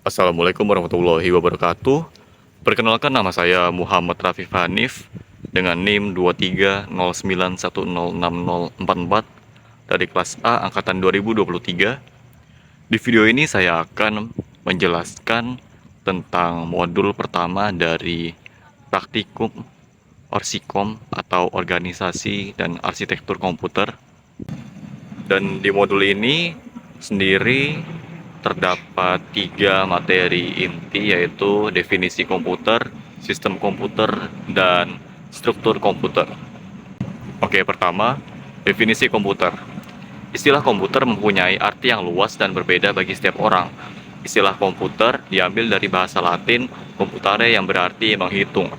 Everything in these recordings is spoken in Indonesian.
Assalamualaikum warahmatullahi wabarakatuh. Perkenalkan, nama saya Muhammad Rafif Hanif dengan NIM 2309106044 dari kelas A angkatan 2023. Di video ini saya akan menjelaskan tentang modul pertama dari praktikum Orsikom atau Organisasi dan Arsitektur Komputer. Dan di modul ini sendiri terdapat 3 materi inti, yaitu definisi komputer, sistem komputer, dan struktur komputer. Oke, pertama, definisi komputer. Istilah komputer mempunyai arti yang luas dan berbeda bagi setiap orang. Istilah komputer diambil dari bahasa Latin computare yang berarti menghitung.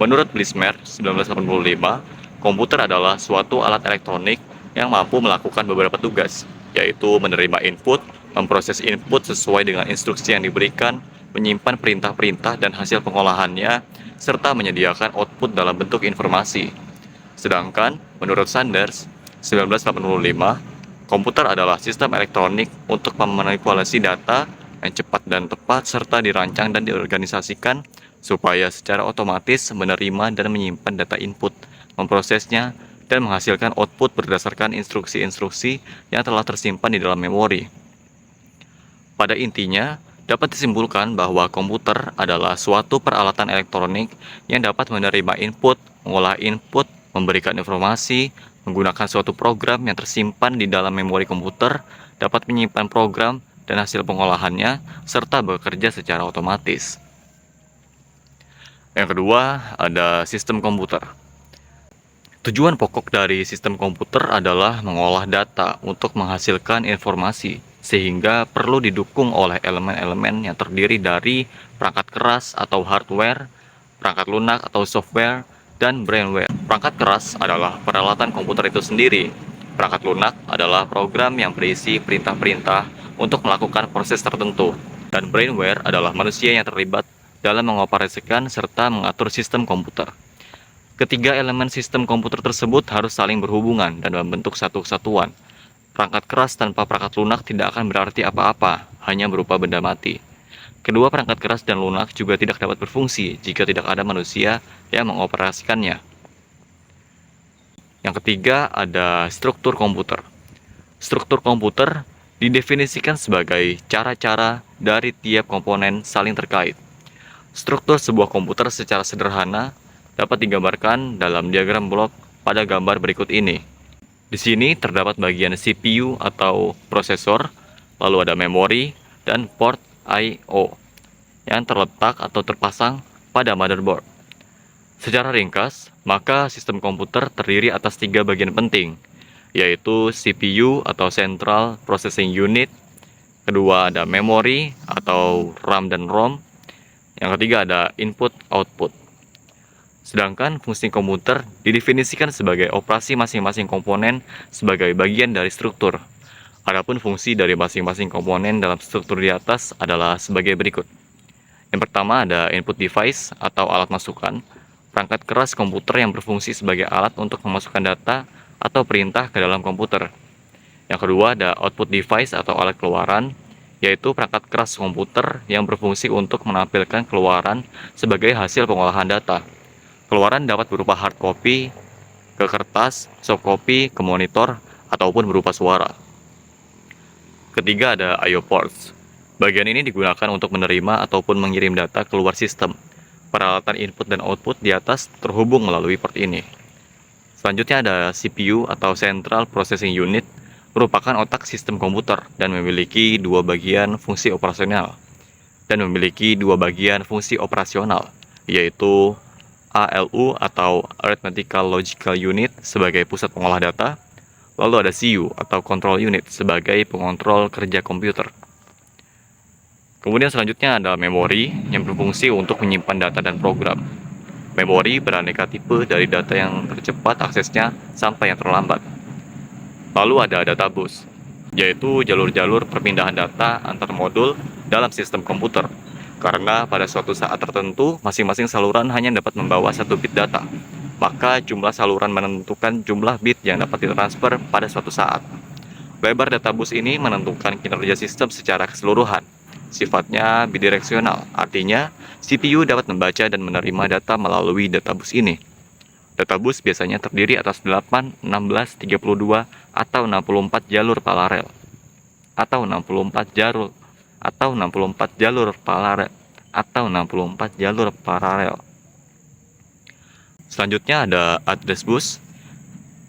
Menurut Blismer 1985, komputer adalah suatu alat elektronik yang mampu melakukan beberapa tugas, yaitu menerima input, memproses input sesuai dengan instruksi yang diberikan, menyimpan perintah-perintah dan hasil pengolahannya, serta menyediakan output dalam bentuk informasi. Sedangkan, menurut Sanders 1985, komputer adalah sistem elektronik untuk memanipulasi data yang cepat dan tepat serta dirancang dan diorganisasikan supaya secara otomatis menerima dan menyimpan data input, memprosesnya, dan menghasilkan output berdasarkan instruksi-instruksi yang telah tersimpan di dalam memori. Pada intinya, dapat disimpulkan bahwa komputer adalah suatu peralatan elektronik yang dapat menerima input, mengolah input, memberikan informasi, menggunakan suatu program yang tersimpan di dalam memori komputer, dapat menyimpan program dan hasil pengolahannya, serta bekerja secara otomatis. Yang kedua, ada sistem komputer. Tujuan pokok dari sistem komputer adalah mengolah data untuk menghasilkan informasi, sehingga perlu didukung oleh elemen-elemen yang terdiri dari perangkat keras atau hardware, perangkat lunak atau software, dan brainware. Perangkat keras adalah peralatan komputer itu sendiri. Perangkat lunak adalah program yang berisi perintah-perintah untuk melakukan proses tertentu, dan brainware adalah manusia yang terlibat dalam mengoperasikan serta mengatur sistem komputer. Ketiga elemen sistem komputer tersebut harus saling berhubungan dan membentuk satu kesatuan. Perangkat keras tanpa perangkat lunak tidak akan berarti apa-apa, hanya berupa benda mati. Kedua perangkat keras dan lunak juga tidak dapat berfungsi jika tidak ada manusia yang mengoperasikannya. Yang ketiga, ada struktur komputer. Struktur komputer didefinisikan sebagai cara-cara dari tiap komponen saling terkait. Struktur sebuah komputer secara sederhana dapat digambarkan dalam diagram blok pada gambar berikut ini. Di sini terdapat bagian CPU atau prosesor, lalu ada memori dan port I/O yang terletak atau terpasang pada motherboard. Secara ringkas, maka sistem komputer terdiri atas 3 bagian penting, yaitu CPU atau Central Processing Unit, kedua ada memori atau RAM dan ROM, yang ketiga ada input-output. Sedangkan fungsi komputer didefinisikan sebagai operasi masing-masing komponen sebagai bagian dari struktur. Adapun fungsi dari masing-masing komponen dalam struktur di atas adalah sebagai berikut. Yang pertama ada input device atau alat masukan, perangkat keras komputer yang berfungsi sebagai alat untuk memasukkan data atau perintah ke dalam komputer. Yang kedua ada output device atau alat keluaran, yaitu perangkat keras komputer yang berfungsi untuk menampilkan keluaran sebagai hasil pengolahan data. Keluaran dapat berupa hard copy ke kertas, soft copy ke monitor, ataupun berupa suara. Ketiga ada I/O ports. Bagian ini digunakan untuk menerima ataupun mengirim data keluar sistem. Peralatan input dan output di atas terhubung melalui port ini. Selanjutnya ada CPU atau Central Processing Unit, merupakan otak sistem komputer dan memiliki 2 bagian fungsi operasional. Yaitu ALU atau Arithmetical Logical Unit sebagai pusat pengolah data, lalu ada CU atau Control Unit sebagai pengontrol kerja komputer. Kemudian selanjutnya ada memori yang berfungsi untuk menyimpan data dan program. Memori beraneka tipe dari data yang tercepat aksesnya sampai yang terlambat. Lalu ada data bus, yaitu jalur-jalur perpindahan data antar modul dalam sistem komputer. Karena pada suatu saat tertentu, masing-masing saluran hanya dapat membawa 1 bit data. Maka jumlah saluran menentukan jumlah bit yang dapat ditransfer pada suatu saat. Lebar data bus ini menentukan kinerja sistem secara keseluruhan. sifatnya bidireksional. Artinya, CPU dapat membaca dan menerima data melalui databus ini. Databus biasanya terdiri atas 8, 16, 32, atau 64 jalur paralel. Atau 64 jalur atau 64 jalur paralel atau 64 jalur paralel. Selanjutnya ada address bus,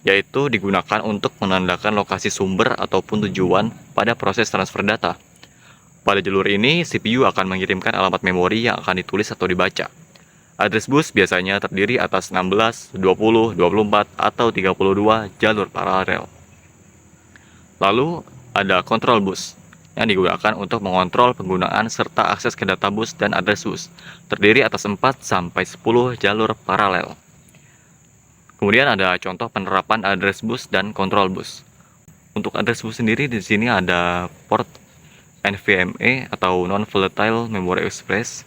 yaitu digunakan untuk menandakan lokasi sumber ataupun tujuan pada proses transfer data. Pada jalur ini, CPU akan mengirimkan alamat memori yang akan ditulis atau dibaca. Address bus biasanya terdiri atas 16, 20, 24, atau 32 jalur paralel. Lalu, ada control bus, yang digunakan untuk mengontrol penggunaan serta akses ke databus dan address bus, terdiri atas 4-10 jalur paralel. Kemudian ada contoh penerapan address bus dan control bus. Untuk address bus sendiri di sini ada port NVMe atau Non-Volatile Memory Express.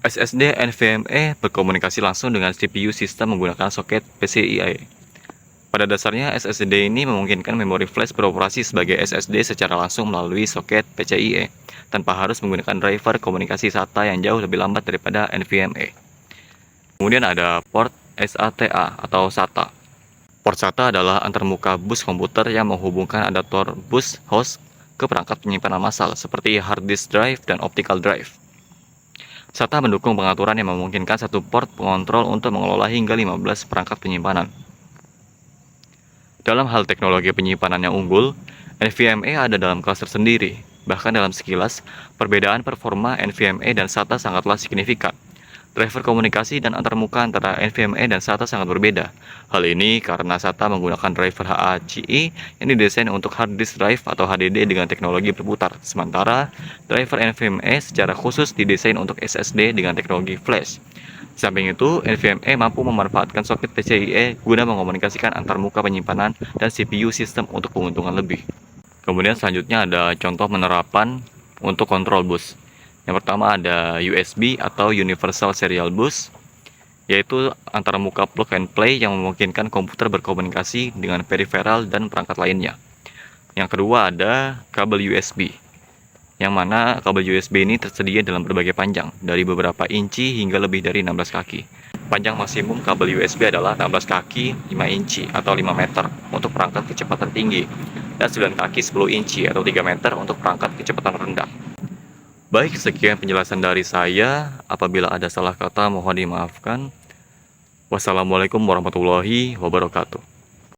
SSD NVMe berkomunikasi langsung dengan CPU sistem menggunakan soket PCIe. Pada dasarnya SSD ini memungkinkan memori flash beroperasi sebagai SSD secara langsung melalui soket PCIe tanpa harus menggunakan driver komunikasi SATA yang jauh lebih lambat daripada NVMe. Kemudian ada port SATA atau SATA. Port SATA adalah antarmuka bus komputer yang menghubungkan adaptor bus host ke perangkat penyimpanan massal seperti hard disk drive dan optical drive. SATA mendukung pengaturan yang memungkinkan satu port pengontrol untuk mengelola hingga 15 perangkat penyimpanan. Dalam hal teknologi penyimpanan yang unggul, NVMe ada dalam kelas tersendiri. Bahkan dalam sekilas, perbedaan performa NVMe dan SATA sangatlah signifikan. Driver komunikasi dan antarmuka antara NVMe dan SATA sangat berbeda. Hal ini karena SATA menggunakan driver HACI yang didesain untuk hard disk drive atau HDD dengan teknologi berputar, sementara driver NVMe secara khusus didesain untuk SSD dengan teknologi flash. Di samping itu, NVMe mampu memanfaatkan soket PCIe guna mengomunikasikan antarmuka penyimpanan dan CPU sistem untuk keuntungan lebih. Kemudian selanjutnya ada contoh penerapan untuk control bus. Yang pertama ada USB atau Universal Serial Bus, yaitu antarmuka plug and play yang memungkinkan komputer berkomunikasi dengan peripheral dan perangkat lainnya. Yang kedua ada kabel USB, yang mana kabel USB ini tersedia dalam berbagai panjang, dari beberapa inci hingga lebih dari 16 kaki. Panjang maksimum kabel USB adalah 16 kaki 5 inci atau 5 meter untuk perangkat kecepatan tinggi, dan 9 kaki 10 inci atau 3 meter untuk perangkat kecepatan rendah. Baik, sekian penjelasan dari saya. Apabila ada salah kata mohon dimaafkan. Wassalamualaikum warahmatullahi wabarakatuh.